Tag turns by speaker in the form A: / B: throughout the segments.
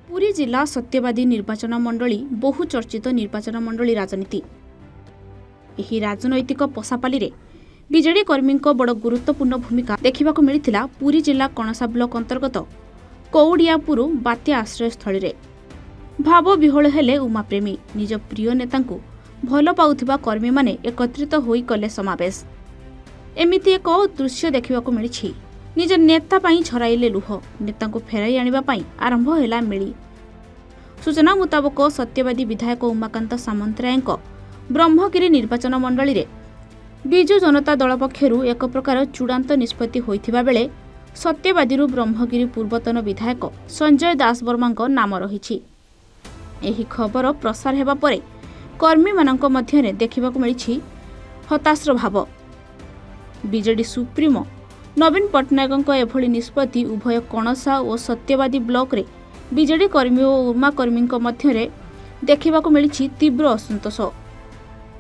A: पुरी जिला सत्यवादी निर्वाचन मंडली बहु चर्चित निर्वाचन मंडली राजनीति एही राजनैतिक पशापाली रे बीजेडी कर्मी बड़ गुरुत्वपूर्ण भूमिका देखा मिलता पुरी जिला कणसा ब्लॉक अंतर्गत कौड़ियापुर बात्या आश्रयस्थल रे भाव विहल हेले उमाप्रेमी निज प्रिय नेता भल पाउथिबा कर्मी माने एकत्रित होई कले समावेश। एमिति एक दृश्य देखा मिली निज नेता झराइले लुह नेता फेराई आनिबा पई आरंभ होला मिली। सूचना मुताबक सत्यवादी विधायक उमाकांत सामंतराय ब्रह्मगिरी निर्वाचन मंडली रे बिजु जनता दल पक्षरु एक प्रकार चूड़ांत निष्पत्ति होइथिबा बेले सत्यवादी ब्रह्मगिरी पूर्वतन विधायक संजय दास वर्मा नाम रही। एही खबर प्रसार हेबा परे कर्मी मानक मध्यरे देखिबाकु मिली हताशर भाव। बीजेडी सुप्रीमो नवीन पट्टनायक एभली निष्पत्ति उभय कणसा और सत्यवादी ब्लॉक रे बीजेडी कर्मी और उमा कर्मी मध्यरे देखिबाकु मिली तीव्र असंतोष।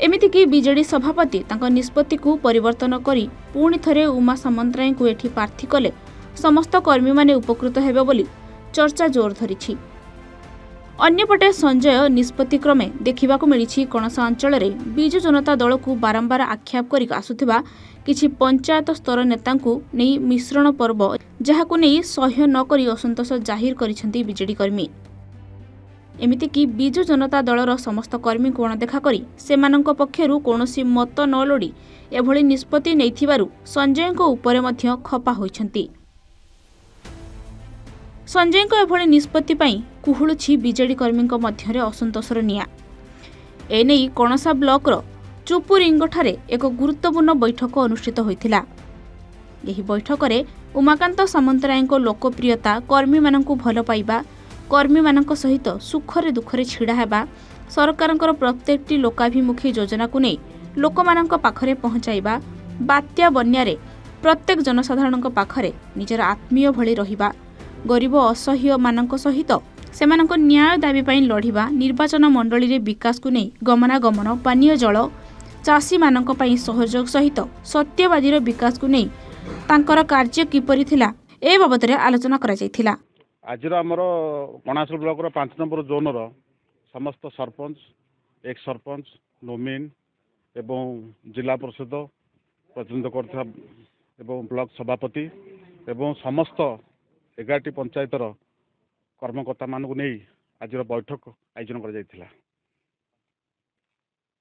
A: एमितिकी बीजेडी सभापति तांको निष्पत्ति को परिवर्तन करी पुणी थरे उमा सामंतराय को एठी प्रार्थी कले समस्त कर्मी माने उपकृत हेबे बोली चर्चा जोर धरिछि। अन्यपटे संजय निष्पत्ति क्रमे देखिबाकु मिली कणसा अंचल रे बिजु जनता दल को बारंबार आक्षेप करी आसुथिबा किछि पंचायत स्तर नेता नहीं मिश्रण पर्व जहाकु नहीं सह्य न करी असंतोष जाहिर करिसेंती बीजेडी कर्मी। एमितिकी बिजु जनता दलर समस्त कर्मी को अणदेखा करी सेमानंक पक्षरु कोनोसी मत न लोड़ी एभली निष्पत्ति नैथिबारु संजय उपरे मध्य खपा होइछंती। संजय एभली निष्पत्ति पई कुहुलुछि बीजेडी कर्मी मध्यरे असंतोषर निया। एने कणसा ब्लॉकर चुपुरिंगठारे एक गुरुत्वपूर्ण बैठक अनुष्ठित होइथिला। एही बैठक रे उमाकांत सामंतराय लोकप्रियता कर्मी मानंकु भल पाइबा कर्मी मानंक सहित सुखरे दुखरे छिड़ा हेबा सरकारंकर प्रत्येकटी लोकाभिमुखी योजना को नहीं लोक मानंक पाखरे पहुंचाइबा बात्या बन्यारे प्रत्येक जनसाधारणंक पाखरे निजर आत्मीय भली रहिबा गरीब असह्य मानंक सहित सेमानंक न्याय दाबी पई लढिबा निर्वाचन मंडली रे विकास को नहीं गमनागमन पानीय जल चाषी मानंक पई सहयोग सहित सत्यवादीर विकास को नहीं तांकर कार्य किपरि थिला ए बाबत रे आलोचना करा जायथिला।
B: आज आमर कणासुर ब्लॉक 5 नंबर जोन समस्त सरपंच एक सरपंच नोमिन एवं जिला परिषद प्रतिनिधित्व करता ब्लॉक सभापति एवं समस्त 11टी पंचायतर कर्मकर्ता मान नहीं आज बैठक आयोजन कर जायथिला।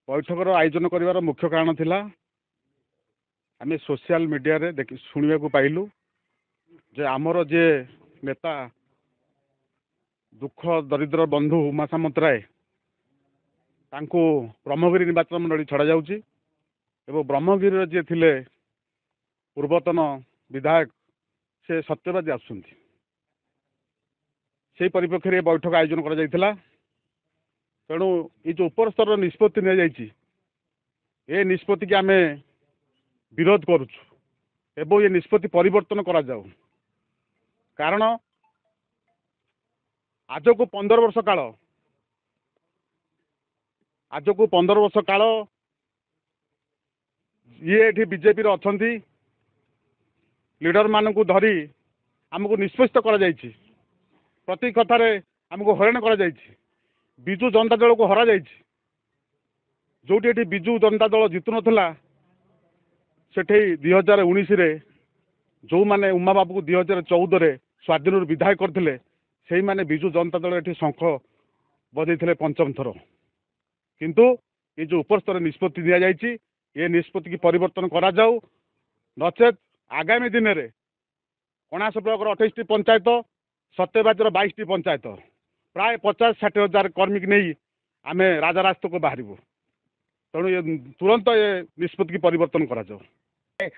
B: बैठकर आयोजन करिवार मुख्य कारण थिला आमे सोशल मीडिया रे शुणिबा को पाइलु जे आमर जे नेता दुख दरिद्र बंधु उमा सामंतराय तांको ब्रह्मगिरी निर्वाचन मंडली छड़ा जाउची एवं ब्रह्मगिरी जे थिले पूर्वतन विधायक से सत्यवादी आसुंती से परिप्रेक्षी बैठक आयोजन करा जायथिला। तेणु ये जो उपर स्तर निष्पत्ति नि जायछि ए निष्पत्ति के आमे विरोध करूछु एवं ये निष्पत्ति परिवर्तन करा जाऊ। कारण आज को 15 वर्ष काल ये बीजेपी अच्छी लीडर मान को धरी आमको निष्पत्ति करा जायछि प्रति कथार आमको हराण करा जायछि बिजु जनता दल को हरा जायछि जोटी एठी बिजु जनता दल जितु नथिला सेठी 2019 रे जो माने उमा बाबू को 2014 रे स्वाधीन विधायक करथिले सेही माने बिजु जनता दल एठी शंख बजैथिले पंचम थर। किंतु ये जो उपरस्तर निष्पत्ति दिया जायछि ये निष्पत्ति की परिवर्तन करा जाऊ नचेत आगामी दिन रे कणास ब्लॉक 28टी पंचायत सत्यवादी 22टी पंचायत प्राय 50-60 हजार कर्मी की नहीं आमे राजा रास्ता को बाहरबू। तेणु ये तुरंत ये निष्पत्ति की परिवर्तन करा जाऊ।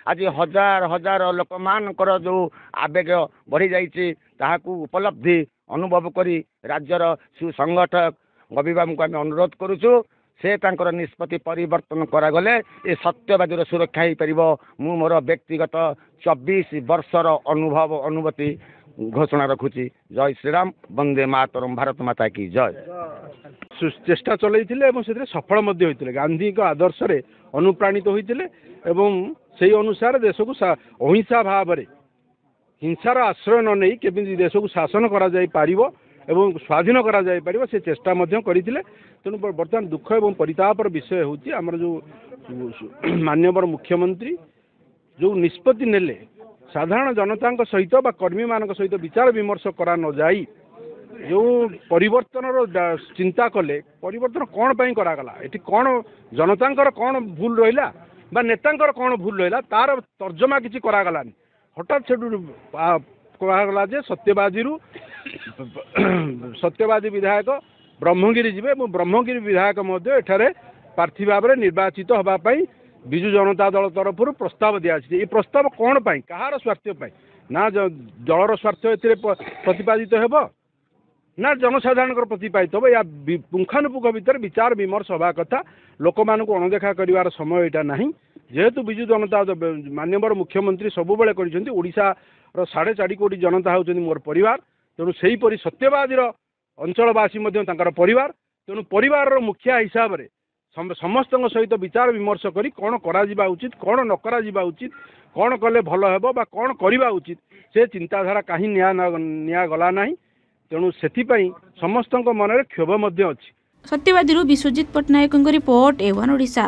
C: आज हजार हजार लोक मानकर जो आवेग बढ़ी जाइए ताहाकू उपलब्धि अनुभव करी राज्यर सुसंगठक गविबाबू को आम अनुरोध करुचु से तांकर निष्पत्ति परिवर्तन करागले ये सत्यवादी सुरक्षा हो पार। मु मोर व्यक्तिगत 24 वर्षर अनुभव अनुभूति घोषणा रखुची। जय श्रीराम, वंदे मातरम, भारत माता की जय।
D: चेष्टा चलते सफल गांधी आदर्श रे अनुप्राणित होते से अनुसार देश को अहिंसा भाव में हिंसार आश्रय न नहीं केमी देश को शासन करा जाई पारिबो ଏବଂ ସ୍ୱାଧୀନ କରାଯାଇପାରିବ ସେ ଚେଷ୍ଟା ମଧ୍ୟ କରିଥିଲେ। ତେଣୁ ବର୍ତ୍ତମାନ ଦୁଃଖ ଏବଂ ପରିତାପର ବିଷୟ ହେଉଛି ଆମର ଯେଉଁ ମାନ୍ୟବର ମୁଖ୍ୟମନ୍ତ୍ରୀ ଯେଉଁ ନିଷ୍ପତ୍ତି ନେଲେ ସାଧାରଣ ଜନତାଙ୍କ ସହିତ ବା କର୍ମୀମାନଙ୍କ ସହିତ ବିଚାର ବିମର୍ଶ କରା ନ ଯାଇ ଯେଉଁ ପରିବର୍ତ୍ତନର ଚିନ୍ତା କଲେ, ପରିବର୍ତ୍ତନ କ'ଣ ପାଇଁ କରାଗଲା, ଏଠି କ'ଣ ଜନତାଙ୍କର କ'ଣ ଭୁଲ ରହିଲା ବା ନେତାଙ୍କର କ'ଣ ଭୁଲ ରହିଲା ତାର ତର୍ଜମା କିଛି କରାଗଲାନି। ହଠାତ୍ ସେଠୁ କୁହାଗଲା ଯେ ସତ୍ୟବାଦୀ ବିଧାୟକ ବ୍ରହ୍ମଗିରି ଯିବେ ଏବଂ ବ୍ରହ୍ମଗିରି ବିଧାୟକ ମଧ୍ୟ ଏଠାରେ ପ୍ରାର୍ଥୀ ଭାବରେ ନିର୍ବାଚିତ ହେବା ପାଇଁ ବିଜୁ ଜନତା ଦଳ ତରଫରୁ ପ୍ରସ୍ତାବ ଦିଆଯାଇଛି। ଏ ପ୍ରସ୍ତାବ କ'ଣ ପାଇଁ, କାହାର ସ୍ୱାର୍ଥ ପାଇଁ? ନା ଦଳର ସ୍ୱାର୍ଥ ଏଥିରେ ପ୍ରତିପାଦିତ ହେବ ନା ଜନସାଧାରଣଙ୍କର ପ୍ରତିପାଦିତ ହେବ? ଏହା ପୁଙ୍ଖାନୁପୁଙ୍ଖ ଭିତରେ ବିଚାର ବିମର୍ଶ ହେବା କଥା। ଲୋକମାନଙ୍କୁ ଅଣଦେଖା କରିବାର ସମୟ ଏଇଟା ନାହିଁ। ଯେହେତୁ ବିଜୁ ଜନତା ମାନ୍ୟବର ମୁଖ୍ୟମନ୍ତ୍ରୀ ସବୁବେଳେ କହିଛନ୍ତି ଓଡ଼ିଶାର 4.5 କୋଟି ଜନତା ହେଉଛନ୍ତି ମୋର ପରିବାର, ତେଣୁ ସେହିପରି ସତ୍ୟବାଦୀର ଅଞ୍ଚଳବାସୀ ମଧ୍ୟ ତାଙ୍କର ପରିବାର। ତେଣୁ ପରିବାରର ମୁଖିଆ ହିସାବରେ ସମସ୍ତଙ୍କ ସହିତ ବିଚାର ବିମର୍ଶ କରି କ'ଣ କରାଯିବା ଉଚିତ, କ'ଣ ନ କରାଯିବା ଉଚିତ, କ'ଣ କଲେ ଭଲ ହେବ ବା କ'ଣ କରିବା ଉଚିତ, ସେ ଚିନ୍ତାଧାରା କାହିଁ ନିଆଗଲା ନାହିଁ। ତେଣୁ ସେଥିପାଇଁ ସମସ୍ତଙ୍କ ମନରେ କ୍ଷୋଭ ମଧ୍ୟ ଅଛି।
A: ସତ୍ୟବାଦୀରୁ ବିଶ୍ୱଜିତ ପଟ୍ଟନାୟକଙ୍କ ରିପୋର୍ଟ A1 ଓଡ଼ିଶା।